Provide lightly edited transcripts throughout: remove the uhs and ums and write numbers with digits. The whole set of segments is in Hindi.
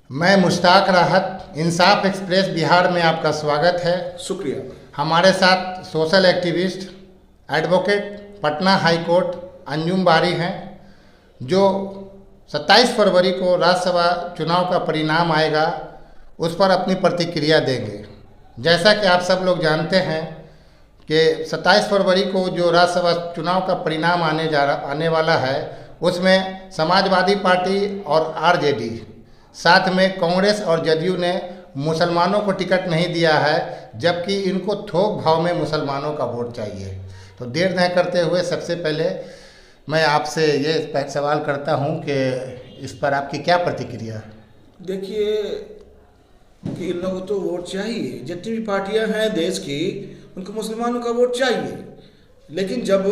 मैं मुश्ताक राहत, इंसाफ एक्सप्रेस बिहार में आपका स्वागत है। शुक्रिया। हमारे साथ social activist advocate Patna high court Anjum बारी हैं, जो 27 फरवरी को राज्यसभा चुनाव का परिणाम आएगा उस पर अपनी प्रतिक्रिया देंगे। जैसा कि आप सब लोग जानते हैं कि 27 फरवरी को जो राज्यसभा चुनाव का परिणाम आने वाला है, उसमें समाजवादी पार्टी और आरजेडी, साथ में कांग्रेस और जदयू ने मुसलमानों को टिकट नहीं दिया है, जबकि इनको थोक भाव में मुसलमानों का वोट चाहिए। तो देर न करते हुए सबसे पहले मैं आपसे ये सवाल करता हूं कि इस पर आपकी क्या प्रतिक्रिया है। देखिए कि इन लोगों को तो वोट चाहिए, जितनी भी पार्टियां हैं देश की, उनको मुसलमानों का वोट चाहिए। लेकिन जब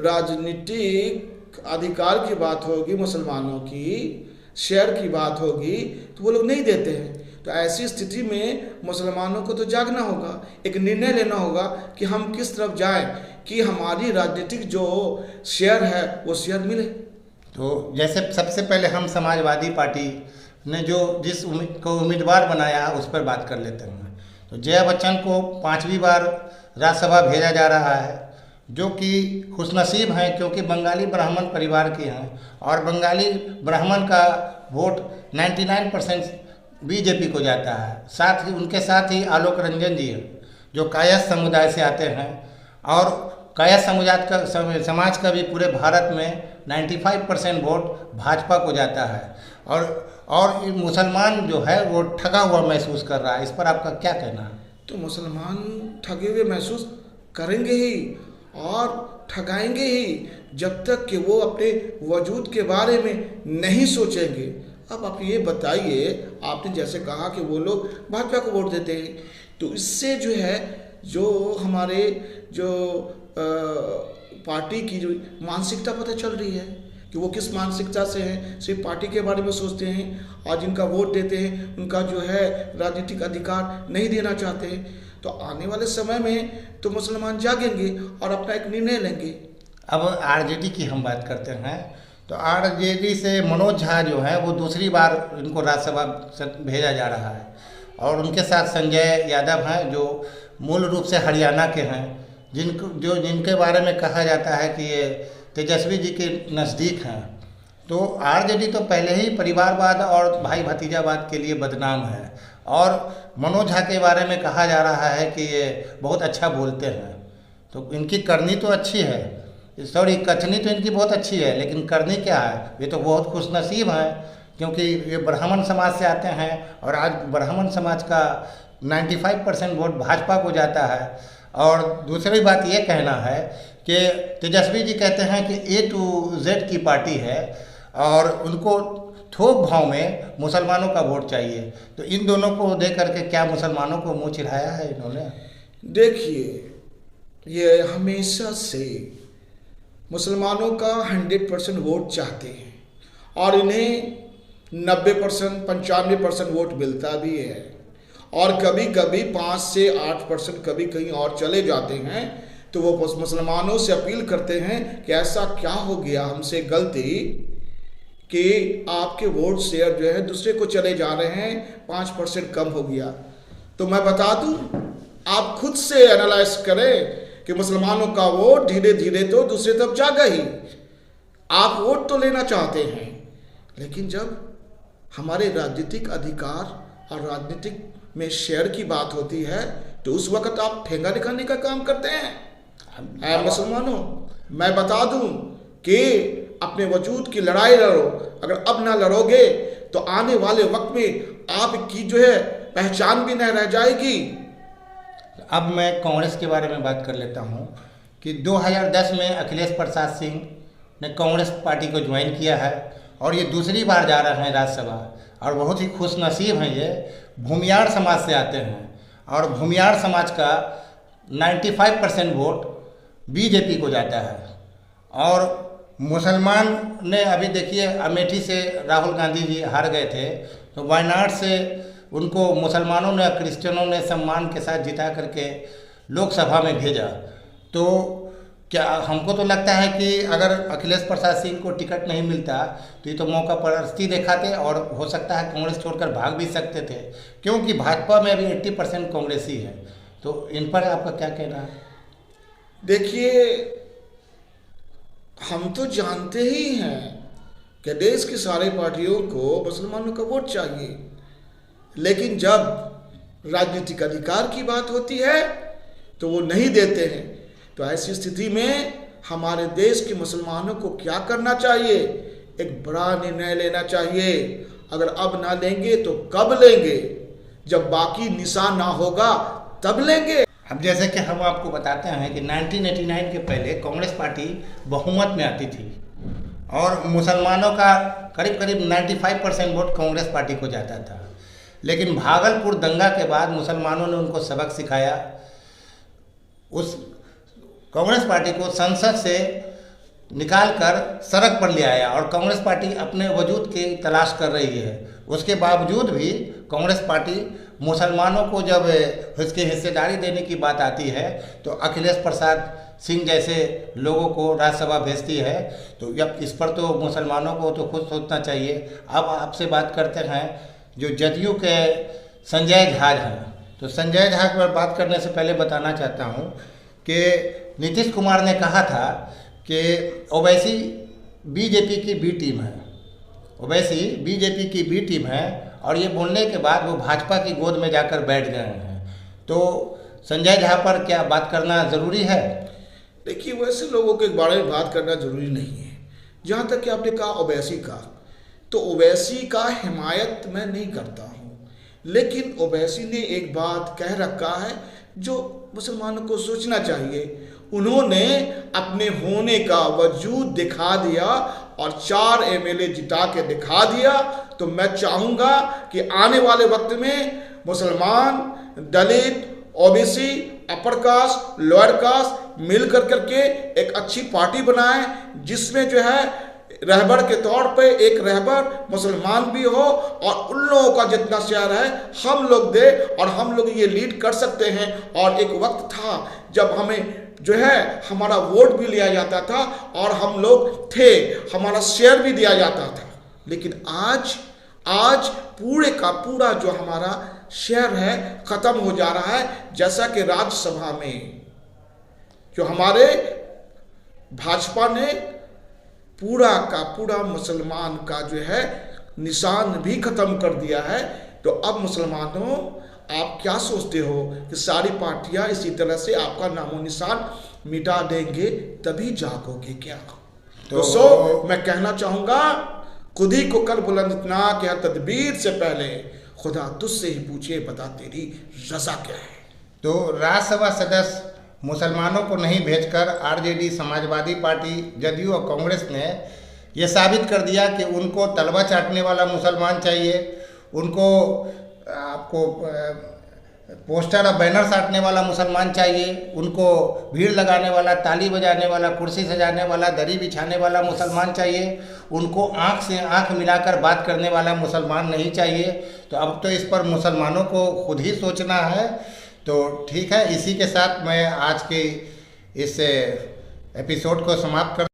राजनीतिक अधिकार की बात होगी, मुसलमानों की शेयर की बात होगी, तो वो लोग नहीं देते हैं। तो ऐसी स्थिति में मुसलमानों को तो जागना होगा, एक निर्णय लेना होगा कि हम किस तरफ जाएं कि हमारी राजनीतिक जो शेयर है वो शेयर मिले। तो जैसे सबसे पहले हम समाजवादी पार्टी ने जिस को उम्मीदवार बनाया उस पर बात कर लेते हैं। तो जया बच्चन को 5वीं बार राज्यसभा भेजा जा रहा है, जो कि खुशनसीब हैं क्योंकि बंगाली ब्राह्मण परिवार के हैं और बंगाली ब्राह्मण का वोट 99% बीजेपी को जाता है। साथ ही उनके साथ ही आलोक रंजन जी हैं, जो कायस्थ समुदाय से आते हैं और कायस्थ समाज का भी पूरे भारत में 95% वोट भाजपा को जाता है। और मुसलमान जो है वो ठगा हुआ महसूस कर रहा है। इस पर आपका क्या कहना है? तो मुसलमान ठगे हुए महसूस करेंगे ही और ठगाएंगे ही जब तक कि वो अपने वजूद के बारे में नहीं सोचेंगे। अब आप ये बताइए, आपने जैसे कहा कि वो लोग भाजपा को वोट देते हैं, तो इससे जो है जो हमारे जो पार्टी की जो मानसिकता पता चल रही है कि वो किस मानसिकता से हैं। सिर्फ पार्टी के बारे में सोचते हैं और जिनका वोट देते हैं उनका जो है राजनीतिक अधिकार नहीं देना चाहते हैं। तो आने वाले समय में तो मुसलमान जागेंगे और अपना एक निर्णय लेंगे। अब आरजेडी की हम बात करते हैं, तो आरजेडी से मनोज झा जो है वो दूसरी बार इनको राज्यसभा से भेजा जा रहा है और उनके साथ संजय यादव हैं, जो मूल रूप से हरियाणा के हैं, जिनके बारे में कहा जाता है कि ये तेजस्वी जी के नज़दीक हैं। तो आरजेडी तो पहले ही परिवारवाद और भाई भतीजावाद के लिए बदनाम है और मनोज झा के बारे में कहा जा रहा है कि ये बहुत अच्छा बोलते हैं। तो इनकी करनी तो अच्छी है, सॉरी कथनी तो इनकी बहुत अच्छी है, लेकिन करनी क्या है? ये तो बहुत खुशनसीब हैं क्योंकि ये ब्राह्मण समाज से आते हैं और आज ब्राह्मण समाज का 95% वोट भाजपा को जाता है। और दूसरी बात ये कहना है कि तेजस्वी जी कहते हैं कि A to Z की पार्टी है और उनको थोक भाव में मुसलमानों का वोट चाहिए। तो इन दोनों को देख करके क्या मुसलमानों को मुंह चिढ़ाया है इन्होंने? देखिए, ये हमेशा से मुसलमानों का 100% वोट चाहते हैं और इन्हें 90% 95% वोट मिलता भी है और कभी कभी 5 से 8% कभी कहीं और चले जाते हैं। तो वो मुसलमानों से अपील करते हैं कि ऐसा क्या हो गया हमसे गलती कि आपके वोट शेयर जो है दूसरे को चले जा रहे हैं, 5% कम हो गया। तो मैं बता दूं, आप खुद से एनालाइज करें कि मुसलमानों का वोट धीरे धीरे तो दूसरे तरफ जागा ही। आप वोट तो लेना चाहते हैं, लेकिन जब हमारे राजनीतिक अधिकार और राजनीतिक में शेयर की बात होती है तो उस वक्त आप ठेंगा दिखाने का काम करते हैं। मुसलमानों, मैं बता दूं कि अपने वजूद की लड़ाई लड़ो। अगर अब ना लड़ोगे तो आने वाले वक्त में आपकी जो है पहचान भी न रह जाएगी। अब मैं कांग्रेस के बारे में बात कर लेता हूं कि 2010 में अखिलेश प्रसाद सिंह ने कांग्रेस पार्टी को ज्वाइन किया है और ये दूसरी बार जा रहे हैं राज्यसभा और बहुत ही खुशनसीब हैं। ये भूमियार समाज से आते हैं और भूमियार समाज का 95% वोट बीजेपी को जाता है। और मुसलमान ने अभी देखिए अमेठी से राहुल गांधी जी हार गए थे, तो वायनाड से उनको मुसलमानों ने क्रिश्चियनों ने सम्मान के साथ जिता करके लोकसभा में भेजा। तो क्या हमको तो लगता है कि अगर अखिलेश प्रसाद सिंह को टिकट नहीं मिलता तो ये तो मौका परस्ती दिखाते और हो सकता है कांग्रेस छोड़कर भाग भी सकते थे, क्योंकि भाजपा में अभी 80% कांग्रेसी है। तो इन पर आपका क्या कहना है? देखिए, हम तो जानते ही हैं कि देश की सारी पार्टियों को मुसलमानों का वोट चाहिए, लेकिन जब राजनीतिक अधिकार की बात होती है तो वो नहीं देते हैं। तो ऐसी स्थिति में हमारे देश के मुसलमानों को क्या करना चाहिए? एक बड़ा निर्णय लेना चाहिए। अगर अब ना लेंगे तो कब लेंगे? जब बाकी निशान ना होगा तब लेंगे। अब जैसे कि हम आपको बताते हैं कि 1989 के पहले कांग्रेस पार्टी बहुमत में आती थी और मुसलमानों का करीब करीब 95% वोट कांग्रेस पार्टी को जाता था। लेकिन भागलपुर दंगा के बाद मुसलमानों ने उनको सबक सिखाया, उस कांग्रेस पार्टी को संसद से निकाल कर सड़क पर ले आया और कांग्रेस पार्टी अपने वजूद की तलाश कर रही है। उसके बावजूद भी कांग्रेस पार्टी मुसलमानों को जब उसकी हिस्सेदारी देने की बात आती है तो अखिलेश प्रसाद सिंह जैसे लोगों को राज्यसभा भेजती है। तो अब इस पर तो मुसलमानों को तो खुद सोचना चाहिए। अब आपसे बात करते हैं जो जदयू के संजय झा हैं। तो संजय झा पर बात करने से पहले बताना चाहता हूं कि नीतीश कुमार ने कहा था कि ओवैसी बीजेपी की बी टीम है, ओवैसी बीजेपी की बी टीम है, और ये बोलने के बाद वो भाजपा की गोद में जाकर बैठ गए हैं। तो संजय झा पर क्या बात करना ज़रूरी है? देखिए, वैसे लोगों के बारे में बात करना जरूरी नहीं है। जहाँ तक कि आपने कहा ओवैसी का, तो ओवैसी का हिमायत मैं नहीं करता हूँ, लेकिन ओवैसी ने एक बात कह रखा है जो मुसलमानों को सोचना चाहिए। उन्होंने अपने होने का वजूद दिखा दिया और 4 एमएलए जिता के दिखा दिया। तो मैं चाहूँगा कि आने वाले वक्त में मुसलमान, Dalit, OBC, upper caste, lower caste मिल करके एक अच्छी पार्टी बनाएं, जिसमें जो है रहबर के तौर पे एक रहबर मुसलमान भी हो और उन लोगों का जितना शेयर है हम लोग दे और हम लोग ये लीड कर सकते हैं। और एक वक्त था जब हमें जो है हमारा वोट भी लिया जाता था और हम लोग थे, हमारा शेयर भी दिया जाता था। लेकिन आज पूरे का पूरा जो हमारा शेयर है खत्म हो जा रहा है। जैसा कि राज्यसभा में जो हमारे भाजपा ने पूरा का पूरा मुसलमान का जो है निशान भी खत्म कर दिया है। तो अब मुसलमानों, आप क्या सोचते हो कि सारी पार्टियां इसी तरह से आपका नामो निशान मिटा देंगे तभी जागोगे क्या? तो मैं कहना चाहूंगा, खुद ही को कर बुलंद इतना कि हर तदबीर से पहले खुदा तुझसे ही पूछे, बता तेरी रजा क्या है। तो राज्यसभा सदस्य मुसलमानों को नहीं भेजकर आरजेडी, समाजवादी पार्टी, जदयू और कांग्रेस ने ये साबित कर दिया कि उनको तलवा चाटने वाला मुसलमान चाहिए, उनको आपको पोस्टर और बैनर साटने वाला मुसलमान चाहिए, उनको भीड़ लगाने वाला, ताली बजाने वाला, कुर्सी सजाने वाला, दरी बिछाने वाला मुसलमान चाहिए, उनको आँख से आँख मिलाकर बात करने वाला मुसलमान नहीं चाहिए। तो अब तो इस पर मुसलमानों को खुद ही सोचना है। तो ठीक है, इसी के साथ मैं आज के इस एपिसोड को समाप्त कर